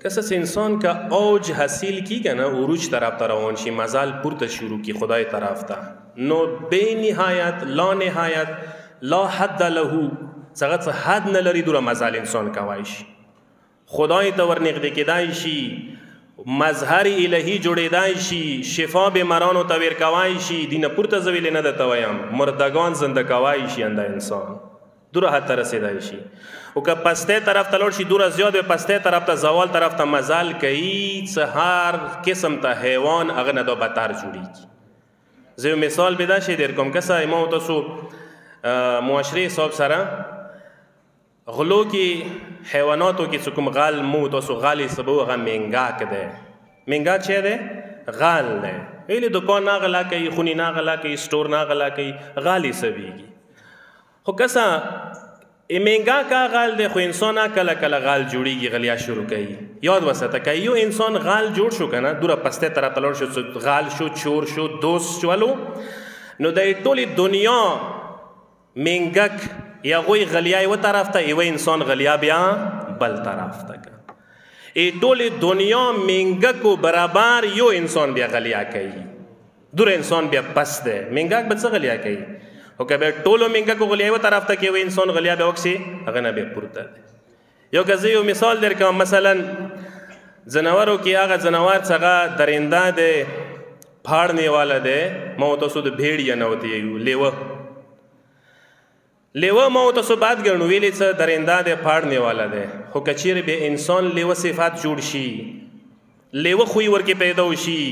کسas انسان کا اوج حاصل کیگه نه عروج طرف تا روان شي مزال پورته شروع کی خدای طرف تا نو بے نهایت لا نهایت لا حد له څنګه حد نه لري دوره مزال انسان کوي شي خدای ته ورنږدې کېدای شي مظهر الهی جوړېدای شي شفا بیمارانو ته ورکوای شي دینه پورته زویل نه درته وایم مردگان زنده کوای شي انده انسان دوره حد ته رسېدای شي او که پسته طرف ته لاړ شي دوره زیات به پسته طرف ته زوال طرف ته مزال کوي څه هر قسم ته حیوان هغه نه دا بدتر جوړېږي زه یو مثال به داسې در کوم کسه ما تاسو معاشرې حساب سره غلو کې حیواناتو کې څه کوم غال مو تاسو غالې سبو هغه مینګاک دی مینګاک چې دی غال دی ویلې دکان نه غلا کوي خونې نه غلا کوي سټور نه غلا کوي غالې سویږي خو کسه مینګا کا غال دی خو انسان کله کله غال جوړیږي غلیا شروع کوي یاد وساته که یو انسان غال جوړ شو کنه دوره پسته طرف ته لاړ شو غال شو چور شو دوست شولو نو د ټولې دنیا مینګک یا غوی غلیا یو طرف ته یو انسان غلیا بیا بل طرف ته ای ټولې دنیا مینګکو برابر یو انسان بیا غلیا کوي دوره انسان بیا پس دی مینګک به څه غلیا کوي او که بیا ټولو مینګکو غلیا یو طرف ته کې یو انسان غلیا بیا وکسي هغه نه بیا پورته دی یو که زه یو مثال درکوم مثلا ځناورو کې هغه ځناور څنګه درنده دی پھاړنے والا دی ما تاسو د بھیڑ یا نه وتی یو لیوه ما تاسو بات ګڼو ویلې څه درنده دی پھاړنے والا دی خو که چیرې به انسان لیوه صفات جوړ شي لیوه خوی ورکې پیدا وشي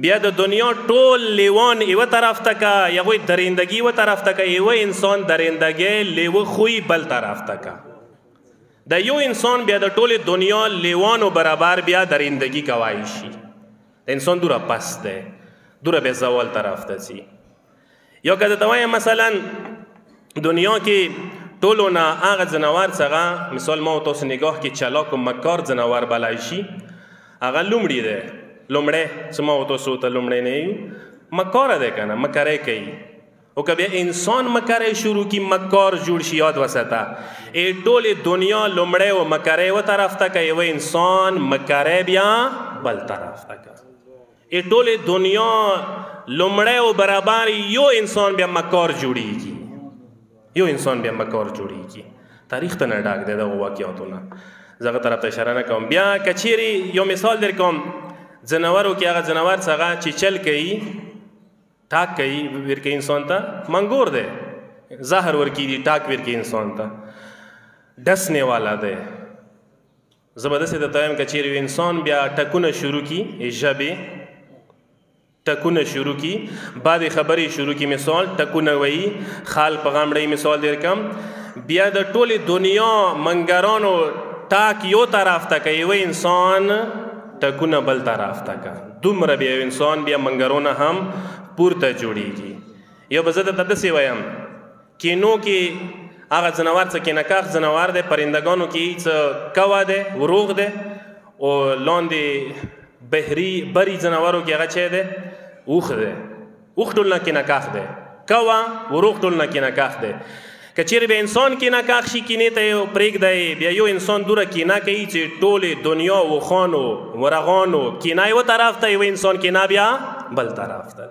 بیا د دنیا ټول لیوان یوه طرف ته که یغوی درندګي یوه طرف ته که یوه انسان درندګۍ لیوه خوی بل طرف ته که د یو انسان بیا د ټولې دنیا لیوانو برابر بیا درندګي کوای شي د انسان دوره پس دی دوره بیا زوال طرف ته ځي یا که درته وایم مثلا دنیا کې ټولو نه هغه ځناور څنګه مثال ما تاسو نگاه کې چلاک و مکار ځناور بلای شي هغه لومړی دی لومړی چې ما تاسو ته لومړی نه یو مکاره دی که نه مکرۍ کوي او که بیا انسان مکرۍ شروع کی مکار جوړ شي یاد وساته ای ټولې دنیا لومړی و مکرۍ و طرف ته که یو انسان مکرۍ بیا بل طرف ته که ای ټولې دنیا لومړی و برابر یو انسان بیا مکار جوړیږي یو انسان بیا مکار جوړیږي تاریخ ته نه ډاک دی دغه واقعاتونه زه هغه طرف ته اشاره نه کوم بیا که چیرې یو مثال در کوم ځناورو کې هغه ځناور څنګه چې چل کوي ټاک کوي ورکوي انسان ته منګور دی زهر ورکوي دي ټاک ورکوي انسان ته ډسنے والا دی زه به داسې درته وایم که چیرې انسان بیا ټکونه شروع کړي ژبې ټکونه شروع کی بعد خبرې شروع کی مثال ټکونه وایي خال په غامړی مثال در کم بیا د ټولې دنیا منګرانو ټاک یو طرف ته که یو انسان ټکونه بل طرف ته که دومره بیا یو انسان بیا منګرونه هم پورته جوړیږي یو به زه درته داسې وایم کینو کې هغه ځناور څه کینکاخ ځناور دی پرندګانو کې څه کوه دی وروغ دی او لاندې بری ځناورو کې هغه چی دی اوښ دی اوښ ټول نه کینکاخ دی کوه وروغ ټول نه کینکاخ دی که چیرې به انسان کینکاخ شي کینې ته یې پرېږدی بیا یو انسان دوره کینا کوي چې ټولې دنیا وخانو ورغانو کینا یوه طرف ته یو انسان کینا بیا بل طرف ته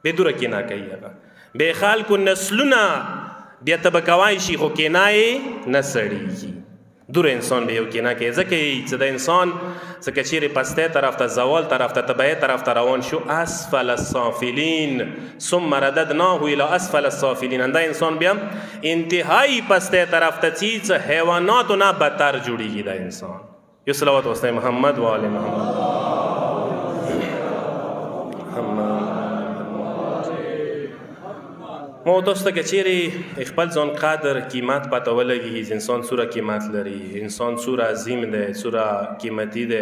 بیا دوره کینا کوي هغه بیا خلکو نسلونه بیا ته به کوای شي خو کینا یې نه سړېږي دوره انسان به یو کینا کوي ځکه چې د انسان څه که چیرې پستی طرف ته زوال طرف ته تبعی طرف ته روان شو اسفل السافلین ثم رددناه الى اسفل السافلین انده انسان بیا انتهایی پستی طرف ته ځي څه حیواناتو نه بدتر جوړیږي د انسان یو صلوات واسطه محمد و آل محمد ما تاسو ته که چیرې خپل ځان قدر قیمت پته ولګي انسان څومره قیمت لري انسان څومره عظیم دی څومره قیمتي دی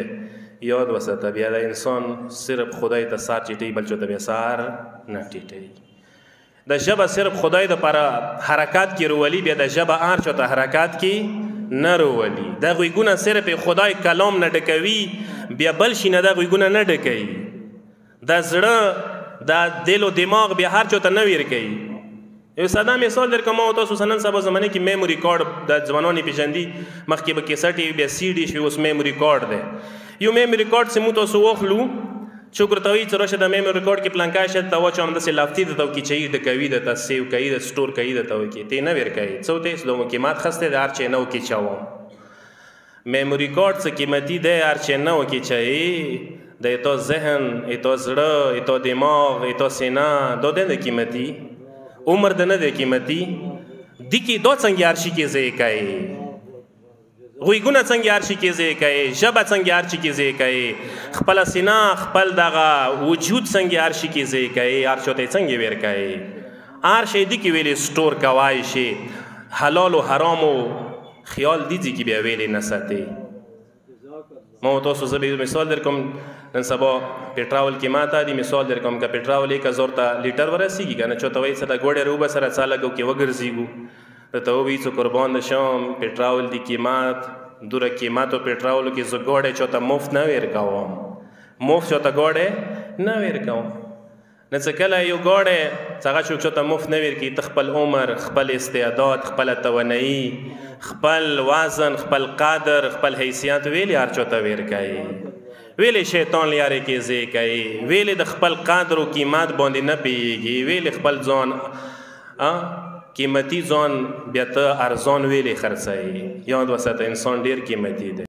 یاد وساته بیا د انسان صرف خدای ته سر ټیټوي بل چاته بیا سر نه ټیټوي د ژبه صرف خدای دپاره حرکات کې رولي بیا د ژبه هر چاته حرکات کې نه رولي د غوږونه صرف خدای کلام نه ډکوي بیا بل شي نه د غوږونه نه ډکوي د زړه د دل و دماغ بیا هر چاته نه ورکوي یو ساده مثال درکوم ما تاسو نن سبا زمانه کې میموري کارت د ځوانانو پیژندي مخکې به کیسټ وي بیا سی ډي شي اوس میموري کارت دی یو میموري کارت چې موږ تاسو واخلو چې ورته وایي چې راشه د میموري کارت کې پلانکا شته ته واچوم همداسې لافتي درته وکړي چې ډکوي درته سیو کوي د سټور کوي درته وکړي ته یې نه ورکوي څه ورته یې د قیمت خسته دی هر چې نه وکړي چاوم میموري کارت څه قیمتي دی هر چې نه وکړي چې د ایتو ذهن ایتو زړه ایتو دماغ ایتو سینه دا دی نه قیمتي عمر د نه دی قیمتي دی کې دا څنګه هر شي کې ځای کوي غوږونه څنګه هر شي کې ځای کوي ژبه څنګه هر شي کې ځای کوي خپله سینه خپل دغه وجود څنګه هر شي کې ځای کوي هر چا ته یې څنګه ویر کوي هر شی دی کې ویلې سټور کوای شي حلال و حرامو خیال دی چې بیا ویلې نه ساتي ما تاسو زه به مثال درکوم نن سبا پټراول کې ماته دی مثال درکوم که پټراول 1000 ته لیټر ورسیږي که نه چاته وایي څه د ګوډې روبه سره څه لګو کې وګرځېږو درته ووایي څه قربان د شم پټراول دی قیمت دوره قیمت و پټراولو کې زه ګوډې چاته مفت نه ورکوم مفت چاته ګوډې نه ورکوم نه څه کله یو ګوډې څه هغه څوک چاته مفت نه ورکوي ته خپل عمر خپل استعداد خپله توانایي خپل وزن خپل قدر خپل حیثیت ویلې هر چاته ورکوي ویلې شیطان لیارې کې ځای کوي ویلې د خپل قدر و قیمت باندې نه پوهېږي ویلې خپل ځان قیمتي ځان بیا ته ارزان ویلې خرڅوي یاد وساته انسان ډېر قیمتي دی